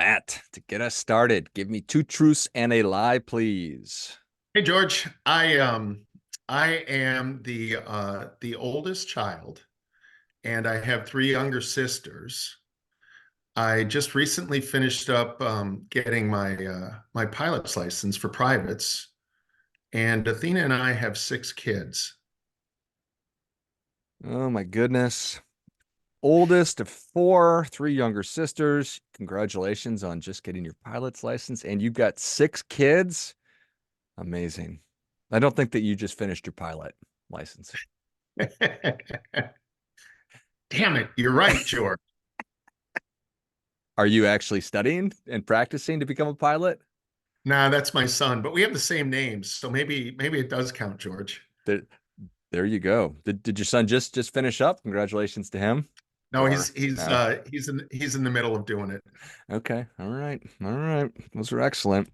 Matt, to get us started, give me two truths and a lie, please. Hey George, I am the oldest child, and I have three younger sisters. I just recently finished up getting my pilot's license for privates, and Athena and I have six kids. Oh my goodness. Oldest of four, three younger sisters. Congratulations on just getting your pilot's license. And you've got six kids. Amazing. I don't think that you just finished your pilot license. Damn it, you're right, George. Are you actually studying and practicing to become a pilot? Nah, that's my son, but we have the same names, so maybe it does count, George. There, there you go. Did your son just finish up? Congratulations to him. No, Or he's he's no? uh he's in the middle of doing it. Okay. All right. All right. Those are excellent.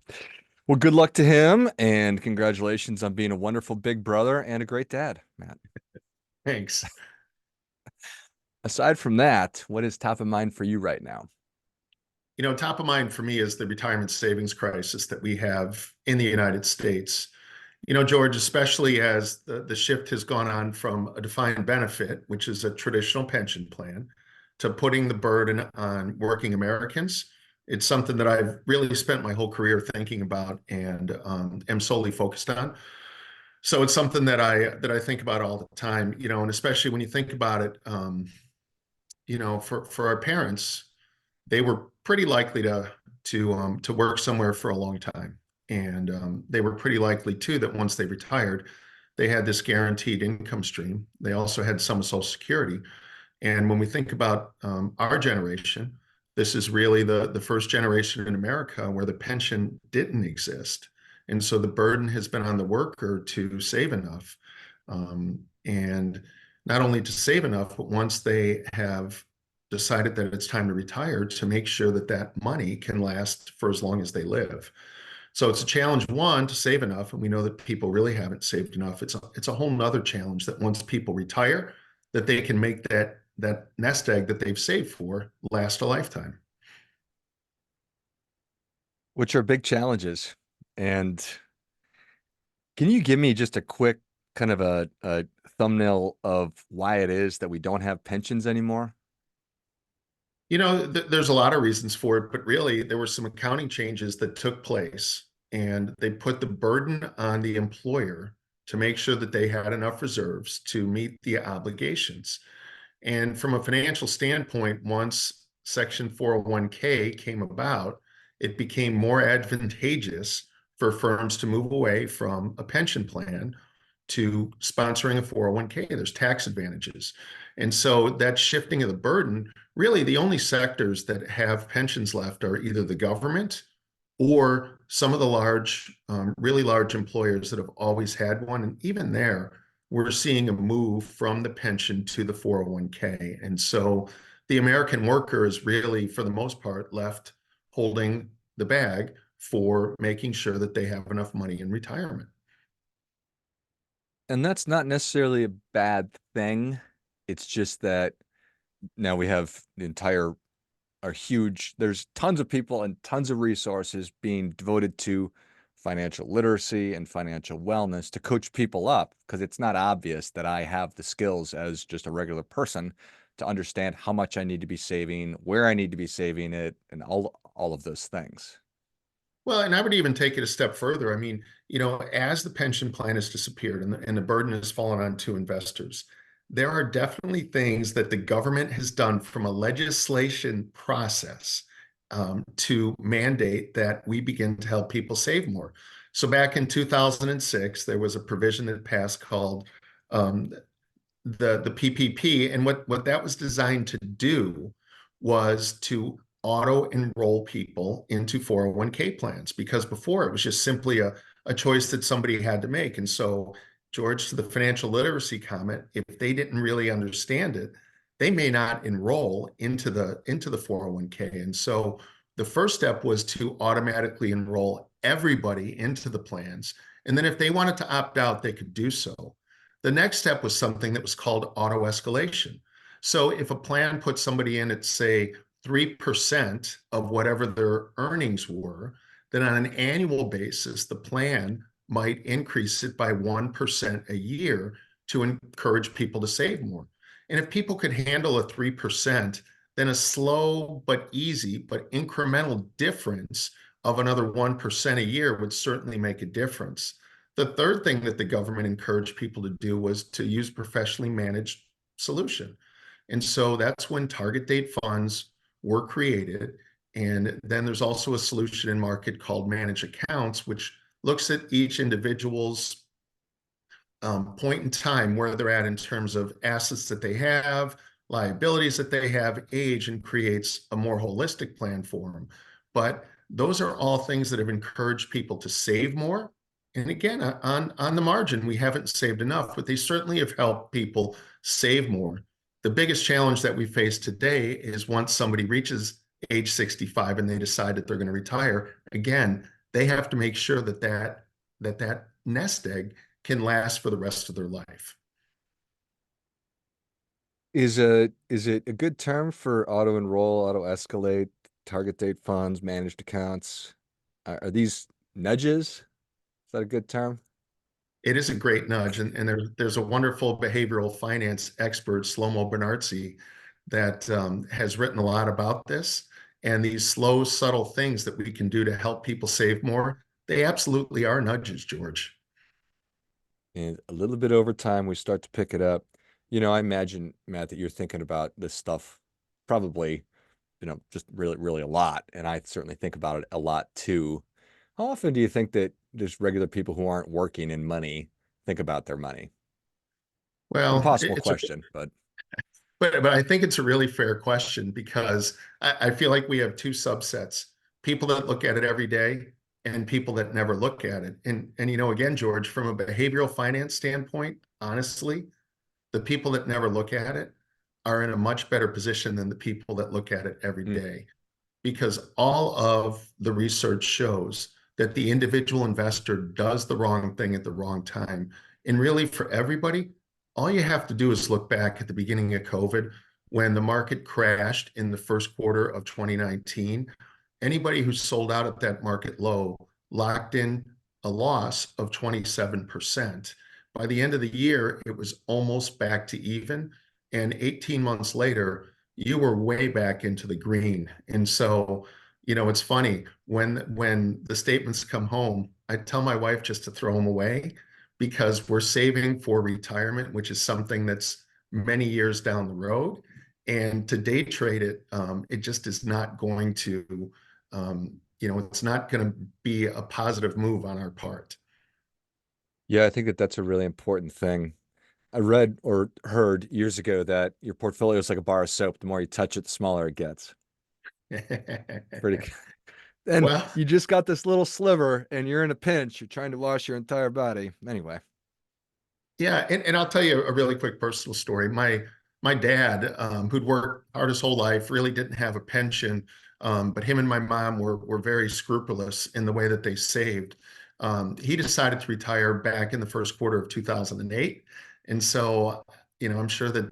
Well, good luck to him and congratulations on being a wonderful big brother and a great dad, Matt. Thanks. Aside from that, what is top of mind for you right now? Top of mind for me is the retirement savings crisis that we have in the United States. George, especially as the shift has gone on from a defined benefit, which is a traditional pension plan, to putting the burden on working Americans. It's something that I've really spent my whole career thinking about and am solely focused on. So it's something that I think about all the time, and especially when you think about it, for our parents, they were pretty likely to work somewhere for a long time, and they were pretty likely too that once they retired, they had this guaranteed income stream. They also had some Social Security, and when we think about our generation, this is really the first generation in America where the pension didn't exist, and so the burden has been on the worker to save enough, and not only to save enough, but once they have decided that it's time to retire, to make sure that that money can last for as long as they live. So it's a challenge, one, to save enough, and we know that people really haven't saved enough. It's a whole nother challenge that once people retire, that they can make that nest egg that they've saved for last a lifetime. Which are big challenges. And can you give me just a quick kind of a thumbnail of why it is that we don't have pensions anymore? There's a lot of reasons for it, but really there were some accounting changes that took place, and they put the burden on the employer to make sure that they had enough reserves to meet the obligations. And from a financial standpoint, once Section 401k came about, it became more advantageous for firms to move away from a pension plan to sponsoring a 401k. There's tax advantages. And so that shifting of the burden, really the only sectors that have pensions left are either the government or some of the really large employers that have always had one. And even there, we're seeing a move from the pension to the 401k. And so the American worker is really, for the most part, left holding the bag for making sure that they have enough money in retirement. And that's not necessarily a bad thing. It's just that now we have the entire are huge. There's tons of people and tons of resources being devoted to financial literacy and financial wellness to coach people up because it's not obvious that I have the skills as just a regular person to understand how much I need to be saving, where I need to be saving it, and all of those things. Well, and I would even take it a step further. I mean, as the pension plan has disappeared and the burden has fallen on to investors, there are definitely things that the government has done from a legislation process to mandate that we begin to help people save more. So back in 2006, there was a provision that passed called um, the PPP, and what that was designed to do was to auto enroll people into 401k plans, because before it was just simply a choice that somebody had to make. And so, George, to the financial literacy comment, if they didn't really understand it, they may not enroll into the 401k. And so the first step was to automatically enroll everybody into the plans. And then if they wanted to opt out, they could do so. The next step was something that was called auto escalation. So if a plan puts somebody in at, say, 3% of whatever their earnings were, then on an annual basis, the plan might increase it by 1% a year to encourage people to save more. And if people could handle a 3%, then a slow but easy but incremental difference of another 1% a year would certainly make a difference. The third thing that the government encouraged people to do was to use professionally managed solution. And so that's when target date funds were created. And then there's also a solution in market called managed accounts, which looks at each individual's point in time, where they're at in terms of assets that they have, liabilities that they have, age, and creates a more holistic plan for them. But those are all things that have encouraged people to save more. And again, on the margin, we haven't saved enough, but they certainly have helped people save more. The biggest challenge that we face today is once somebody reaches age 65 and they decide that they're going to retire, again, they have to make sure that that nest egg can last for the rest of their life. Is it a good term for auto enroll, auto escalate, target date funds, managed accounts? Are these nudges? Is that a good term? It is a great nudge, and there's a wonderful behavioral finance expert, Shlomo Bernartzi, that has written a lot about this. And these slow, subtle things that we can do to help people save more, they absolutely are nudges, George. And a little bit over time, we start to pick it up. I imagine, Matt, that you're thinking about this stuff probably, just really, really a lot. And I certainly think about it a lot too. How often do you think that just regular people who aren't working in money think about their money? Well, Impossible it's a question, but but I think it's a really fair question because I feel like we have two subsets: people that look at it every day and people that never look at it. And again, George, from a behavioral finance standpoint, honestly, the people that never look at it are in a much better position than the people that look at it every mm, day, because all of the research shows that the individual investor does the wrong thing at the wrong time. And really, for everybody, all you have to do is look back at the beginning of COVID when the market crashed in the first quarter of 2019. Anybody who sold out at that market low locked in a loss of 27%. By the end of the year, it was almost back to even. And 18 months later, you were way back into the green. And so, it's funny when the statements come home, I tell my wife just to throw them away because we're saving for retirement, which is something that's many years down the road. And to day trade it, it just is not going to, it's not going to be a positive move on our part. yeah, I think that that's a really important thing. I read or heard years ago that your portfolio is like a bar of soap. The more you touch it, the smaller it gets. Pretty. And Well, you just got this little sliver and you're in a pinch. You're trying to wash your entire body. Anyway. yeah, and I'll tell you a really quick personal story. My dad, who'd worked hard his whole life, really didn't have a pension, but him and my mom were very scrupulous in the way that they saved. He decided to retire back in the first quarter of 2008, and so I'm sure that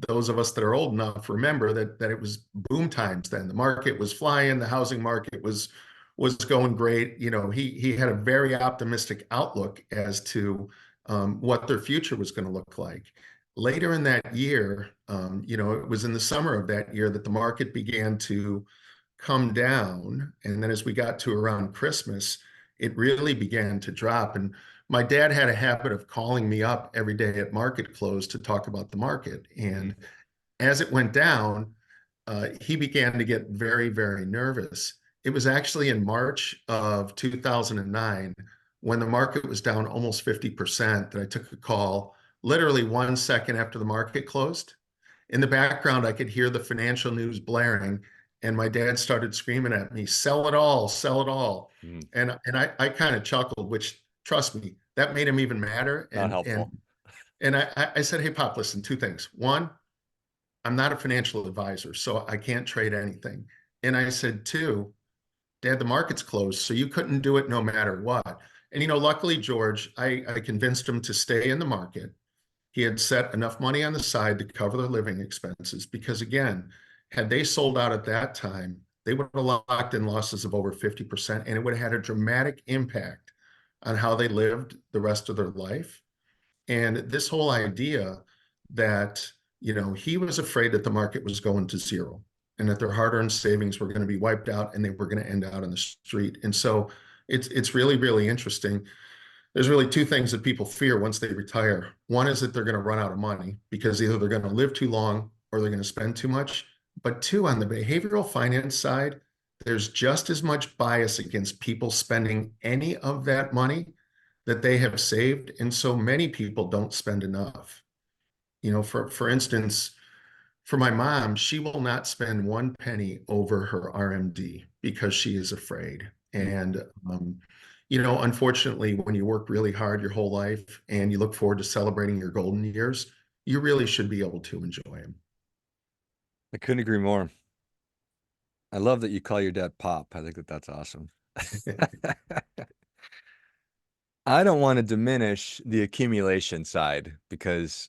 those of us that are old enough remember that it was boom times then. The market was flying, the housing market was going great. He had a very optimistic outlook as to what their future was going to look like. Later in that year, it was in the summer of that year that the market began to come down. And then as we got to around Christmas, it really began to drop. And my dad had a habit of calling me up every day at market close to talk about the market. Mhm. And as it went down, he began to get very, very nervous. It was actually in March of 2009 when the market was down almost 50% that I took a call literally 1 second after the market closed. In the background, I could hear the financial news blaring, and my dad started screaming at me, "Sell it all, sell it all." Mhm. And I kind of chuckled, which, trust me, that made him even madder. Not And and helpful. and I said, "Hey, Pop, listen, two things. One, I'm not a financial advisor, so I can't trade anything." And I said, two, Dad, the market's closed, so you couldn't do it no matter what. And luckily, George, I convinced him to stay in the market. He had set enough money on the side to cover their living expenses because, again, Had they sold out at that time, they would have locked in losses of over 50%, and it would have had a dramatic impact on how they lived the rest of their life. And this whole idea that, he was afraid that the market was going to zero and that their hard-earned savings were going to be wiped out and they were going to end out on the street. And so it's really, really interesting. There's really two things that people fear once they retire. One is that they're going to run out of money because either they're going to live too long or they're going to spend too much. But two, on the behavioral finance side, there's just as much bias against people spending any of that money that they have saved. And so many people don't spend enough. For instance, for my mom, she will not spend one penny over her RMD because she is afraid. And, unfortunately, when you work really hard your whole life and you look forward to celebrating your golden years, you really should be able to enjoy them. I couldn't agree more. I love that you call your dad Pop. I think that that's awesome. I don't want to diminish the accumulation side because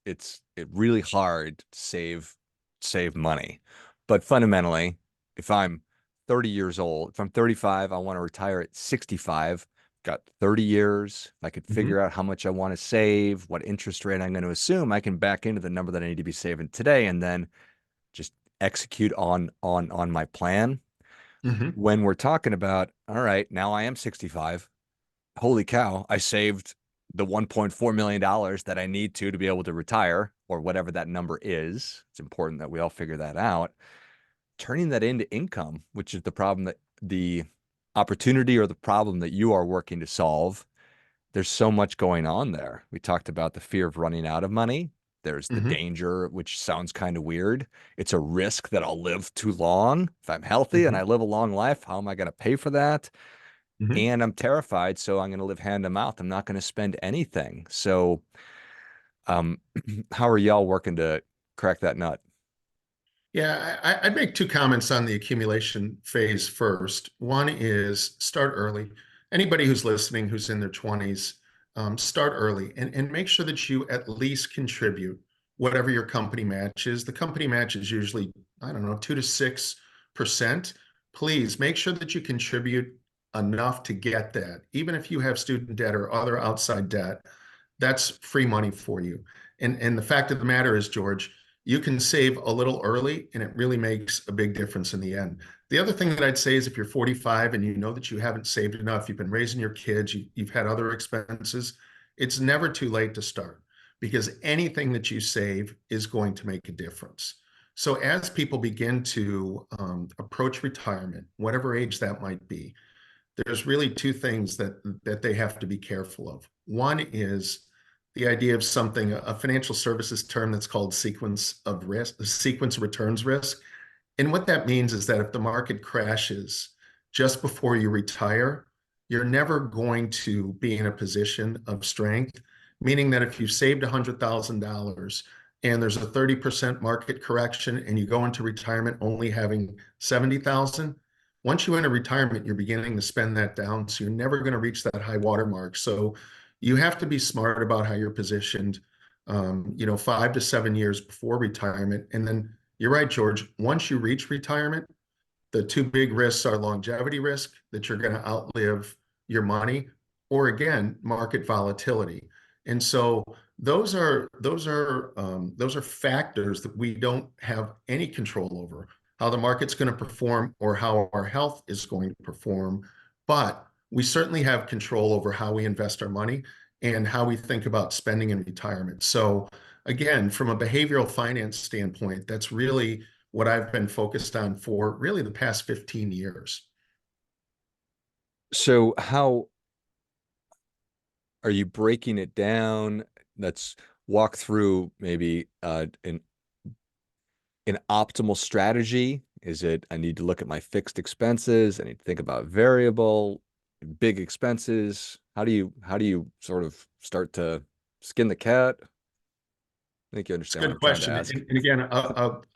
it really hard to save money. But fundamentally, if I'm 30 years old, if I'm 35, I want to retire at 65, got 30 years. I could Mhm. figure out how much I want to save, what interest rate I'm going to assume. I can back into the number that I need to be saving today and then just execute on my plan. Mhm. When we're talking about, all right, now I am 65. Holy cow, I saved the $1.4 million that I need to be able to retire, or whatever that number is. It's important that we all figure that out. Turning that into income, which is the opportunity or the problem that you are working to solve. There's so much going on there. We talked about the fear of running out of money. There's the Mhm. danger, which sounds kind of weird. It's a risk that I'll live too long. If I'm healthy and I Mhm. live a long life, how am I going to pay for that? Mhm. And I'm terrified, so I'm going to live hand to mouth. I'm not going to spend anything. So, um, how are y'all working to crack that nut? Yeah, I'd make two comments on the accumulation phase first. One is start early. Anybody who's listening who's in their 20s, start early and make sure that you at least contribute whatever your company match is. The company match is usually, I don't know, 2 to 6%. Please make sure that you contribute enough to get that. Even if you have student debt or other outside debt, that's free money for you. And the fact of the matter is, George, you can save a little early and it really makes a big difference in the end. The other thing that I'd say is if you're 45 and you know that you haven't saved enough, you've been raising your kids, you've had other expenses, it's never too late to start because anything that you save is going to make a difference. So as people begin to approach retirement, whatever age that might be, there's really two things that they have to be careful of. One is the idea of something, a financial services term that's called sequence of risk, sequence of returns risk. And what that means is that if the market crashes just before you retire, you're never going to be in a position of strength, meaning that if you've saved $100,000 and there's a 30% market correction and you go into retirement only having 70,000, once you enter retirement, you're beginning to spend that down. So you're never going to reach that high water mark. So you have to be smart about how you're positioned, 5 to 7 years before retirement. And then you're right, George. Once you reach retirement, the two big risks are longevity risk, that you're going to outlive your money, or again, market volatility. And so those are factors that we don't have any control over, how the market's going to perform or how our health is going to perform. But we certainly have control over how we invest our money and how we think about spending in retirement. So again, from a behavioral finance standpoint, that's really what I've been focused on for really the past 15 years. So, how are you breaking it down? Let's walk through maybe an optimal strategy. Is it I need to look at my fixed expenses? I need to think about variable, big expenses. How do you sort of start to skin the cat? I think you It's a understand what good I'm trying to question. ask. And again,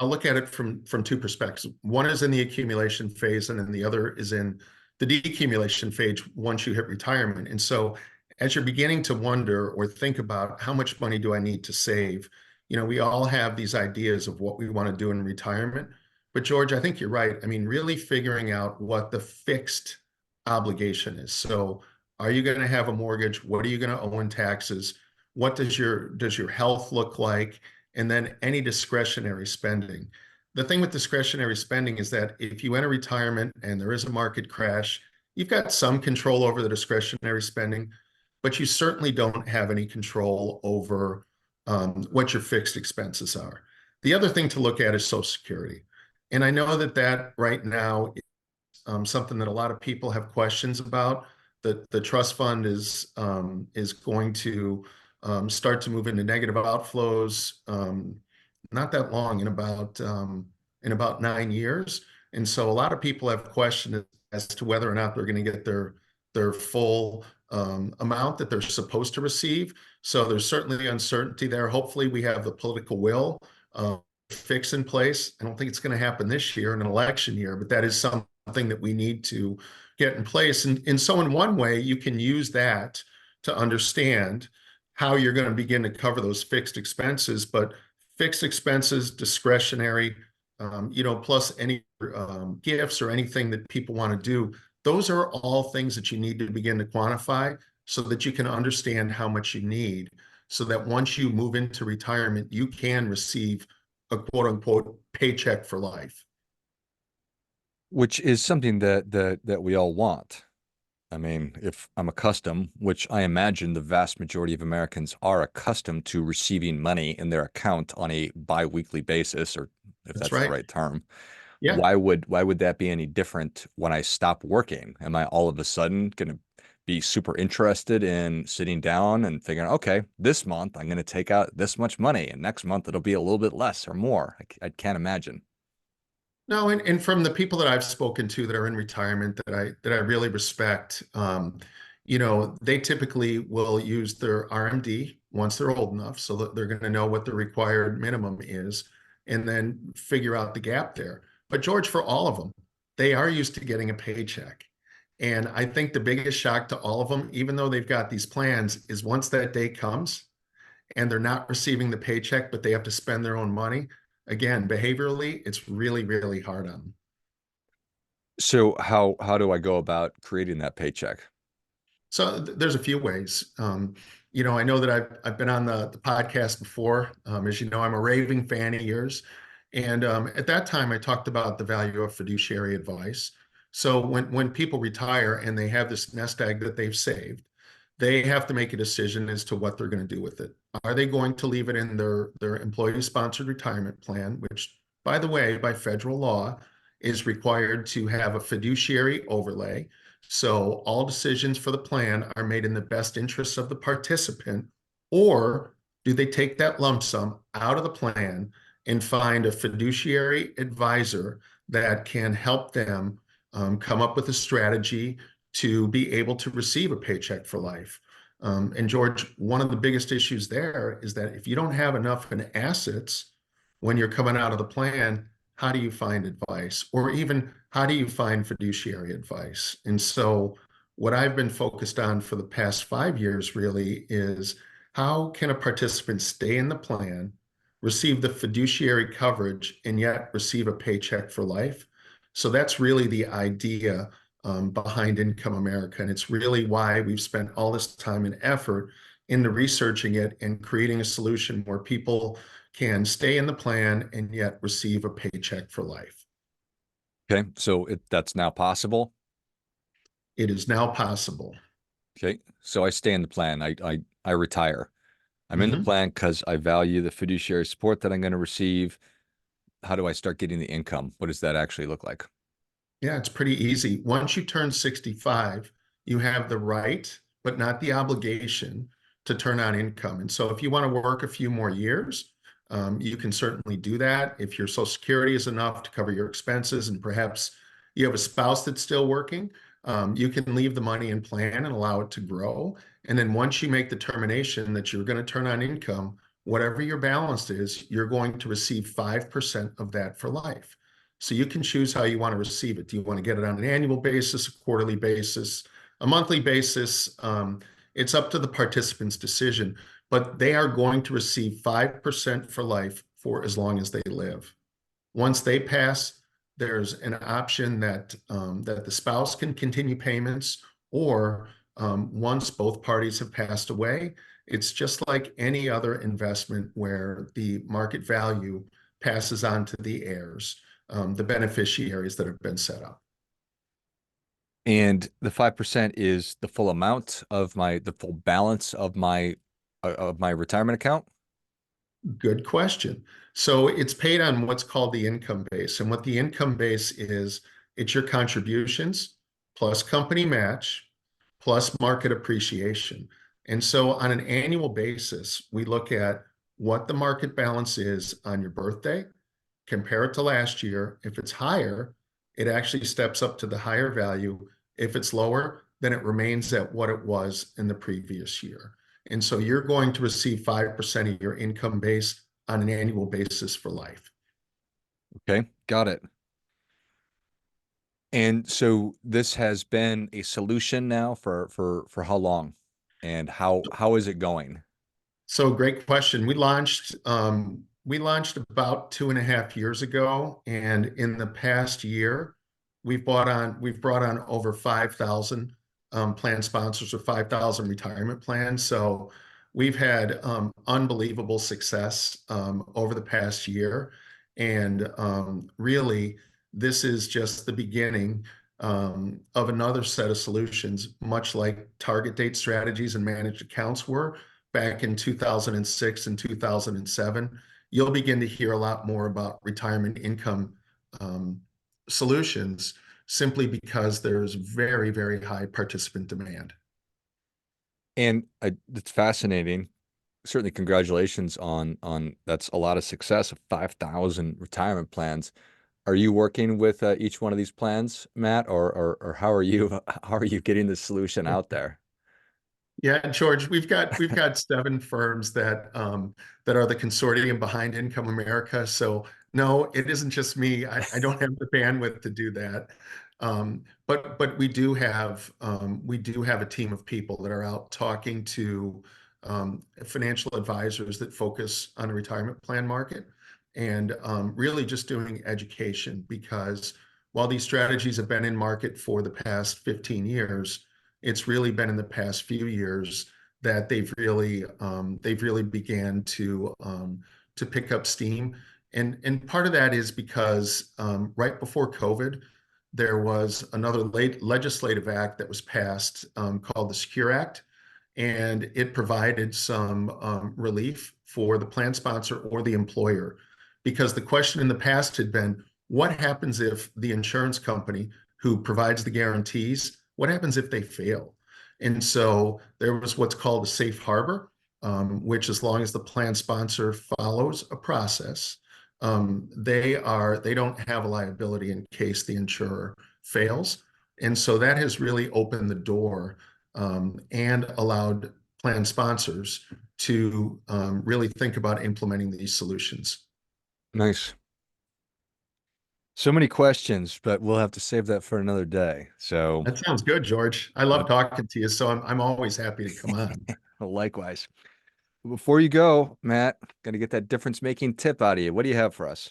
I'll look at it from two perspectives. One is in the accumulation phase, and then the other is in the decumulation phase once you hit retirement. And so as you're beginning to wonder or think about how much money do I need to save, we all have these ideas of what we want to do in retirement. But George, I think you're right. I mean, really figuring out what the fixed obligation is. So are you going to have a mortgage? What are you going to owe in taxes? What does your health look like? And then any discretionary spending. The thing with discretionary spending is that if you enter retirement and there is a market crash, you've got some control over the discretionary spending, but you certainly don't have any control over what your fixed expenses are. The other thing to look at is Social Security. And I know that right now is something that a lot of people have questions about. The trust fund is going to start to move into negative outflows not that long, in about 9 years. And so a lot of people have questions as to whether or not they're going to get their full amount that they're supposed to receive. So there's certainly uncertainty there. Hopefully we have the political will fix in place. I don't think it's going to happen this year in an election year, but that is something that we need to get in place. And so in one way, you can use that to understand how you're going to begin to cover those fixed expenses. But fixed expenses, discretionary, plus any gifts or anything that people want to do, those are all things that you need to begin to quantify so that you can understand how much you need, so that once you move into retirement, you can receive a quote unquote paycheck for life. Which is something that we all want. I mean, if I'm accustomed, which I imagine the vast majority of Americans are accustomed to receiving money in their account on a biweekly basis, or if That's that's the right. right term, Yeah. why would that be any different when I stop working? Am I all of a sudden going to be super interested in sitting down and figuring, okay, this month I'm going to take out this much money, and next month it'll be a little bit less or more? I can't imagine. No, and from the people that I've spoken to that are in retirement that I really respect, they typically will use their RMD once they're old enough, so that they're going to know what the required minimum is, and then figure out the gap there. But George, for all of them, they are used to getting a paycheck. And I think the biggest shock to all of them, even though they've got these plans, is once that day comes and they're not receiving the paycheck, but they have to spend their own money. Again, behaviorally, it's really, really hard on them. So how do I go about creating that paycheck? So there's a few ways. I know that I've been on the podcast before. As you know, I'm a raving fan of yours. And at that time, I talked about the value of fiduciary advice. So when people retire and they have this nest egg that they've saved, they have to make a decision as to what they're going to do with it. Are they going to leave it in their employee-sponsored retirement plan, which, by the way, by federal law, is required to have a fiduciary overlay. So all decisions for the plan are made in the best interests of the participant, or do they take that lump sum out of the plan and find a fiduciary advisor that can help them come up with a strategy to be able to receive a paycheck for life? And George, one of the biggest issues there is that if you don't have enough in assets when you're coming out of the plan, how do you find advice? Or even how do you find fiduciary advice? And so what I've been focused on for the past 5 years really is how can a participant stay in the plan, receive the fiduciary coverage, and yet receive a paycheck for life? So that's really the idea behind Income America. And it's really why we've spent all this time and effort into researching it and creating a solution where people can stay in the plan and yet receive a paycheck for life. Okay, so that's now possible. It is now possible. Okay, so I stay in the plan. I retire. I'm in the Mhm. plan because I value the fiduciary support that I'm going to receive. How do I start getting the income? What does that actually look like? Yeah, it's pretty easy. Once you turn 65, you have the right, but not the obligation to turn on income. And so if you want to work a few more years, you can certainly do that. If your Social Security is enough to cover your expenses and perhaps you have a spouse that's still working, you can leave the money in plan and allow it to grow. And then once you make the determination that you're going to turn on income, whatever your balance is, you're going to receive 5% of that for life. So you can choose how you want to receive it. Do you want to get it on an annual basis, a quarterly basis, a monthly basis? It's up to the participant's decision. but they are going to receive 5% for life for as long as they live. Once they pass, there's an option that the spouse can continue payments, or once both parties have passed away, it's just like any other investment where the market value passes on to the heirs, the beneficiaries that have been set up. And the 5% is the full amount of the full balance of my retirement account. Good question. So it's paid on what's called the income base. And what the income base is, it's your contributions plus company match plus market appreciation. And so on an annual basis, we look at what the market balance is on your birthday, compare it to last year. If it's higher, it actually steps up to the higher value. If it's lower, then it remains at what it was in the previous year. And so you're going to receive 5% of your income base on an annual basis for life. Okay, got it. And so this has been a solution now for how long? And how is it going? So great question. We launched about 2.5 years ago, and in the past year, we've brought on over 5,000 plan sponsors or 5,000 retirement plans. So we've had unbelievable success over the past year, and really, this is just the beginning of another set of solutions, much like target date strategies and managed accounts were back in 2006 and 2007. You'll begin to hear a lot more about retirement income um, solutions simply because there's very, very high participant demand. And it's fascinating. Certainly, congratulations on that's a lot of success of 5,000 retirement plans. Are you working with each one of these plans, Matt, or how are you how are you getting the solution out there? Yeah, George, we've got 7 firms that are the consortium behind Income America. So no, it isn't just me. I don't have the bandwidth to do that. But we do have a team of people that are out talking to financial advisors that focus on the retirement plan market, and really just doing education, because while these strategies have been in market for the past 15 years, it's really been in the past few years that they've really began to pick up steam. And part of that is because right before COVID, there was another late legislative act that was passed called the Secure Act, and it provided some relief for the plan sponsor or the employer, because the question in the past had been, what happens if the insurance company who provides the guarantees, what happens if they fail? And so there was what's called a safe harbor, which, as long as the plan sponsor follows a process, they don't have a liability in case the insurer fails. And so that has really opened the door and allowed plan sponsors to really think about implementing these solutions. Nice. So many questions, but we'll have to save that for another day. So That sounds good, George. I uh, love talking to you, so I'm always happy to come on. likewise. Before you go, Matt, got to get that difference making tip out of you. What do you have for us?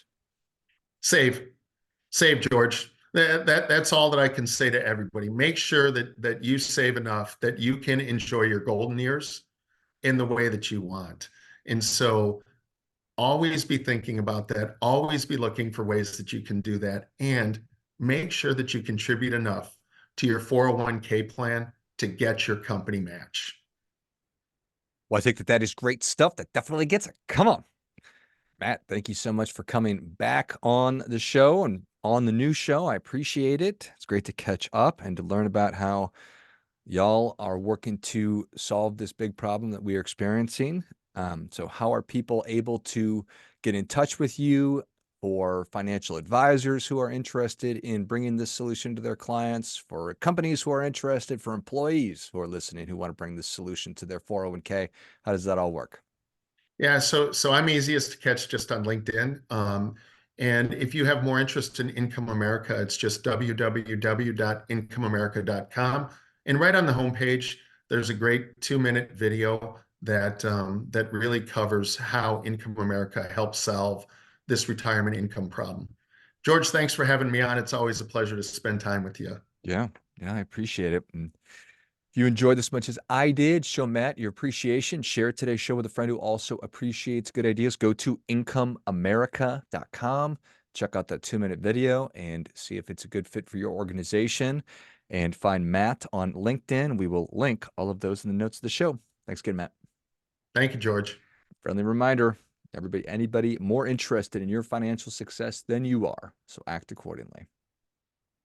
Save, save, George. That's all that I can say to everybody. Make sure that you save enough that you can enjoy your golden years in the way that you want. And so always be thinking about that. Always be looking for ways that you can do that. And make sure that you contribute enough to your 401k plan to get your company match. Well, I think that is great stuff. That definitely gets it. Come on. Matt, thank you so much for coming back on the show and on the new show. I appreciate it. It's great to catch up and to learn about how y'all are working to solve this big problem that we are experiencing. So how are people able to get in touch with you, or financial advisors who are interested in bringing this solution to their clients, for companies who are interested, for employees who are listening who want to bring this solution to their 401k? How does that all work? Yeah, so I'm easiest to catch just on LinkedIn. And if you have more interest in Income America, it's just www.incomeamerica.com. And right on the homepage, there's a great 2-minute video that really covers how Income America helps solve this retirement income problem. George, thanks for having me on. It's always a pleasure to spend time with you. Yeah. Yeah, I appreciate it. And if you enjoyed this much as I did, show Matt your appreciation. Share today's show with a friend who also appreciates good ideas. Go to incomeamerica.com. Check out that 2-minute video and see if it's a good fit for your organization. And find Matt on LinkedIn. We will link all of those in the notes of the show. Thanks again, Matt. Thank you, George. Friendly reminder, anybody more interested in your financial success than you are, so act accordingly.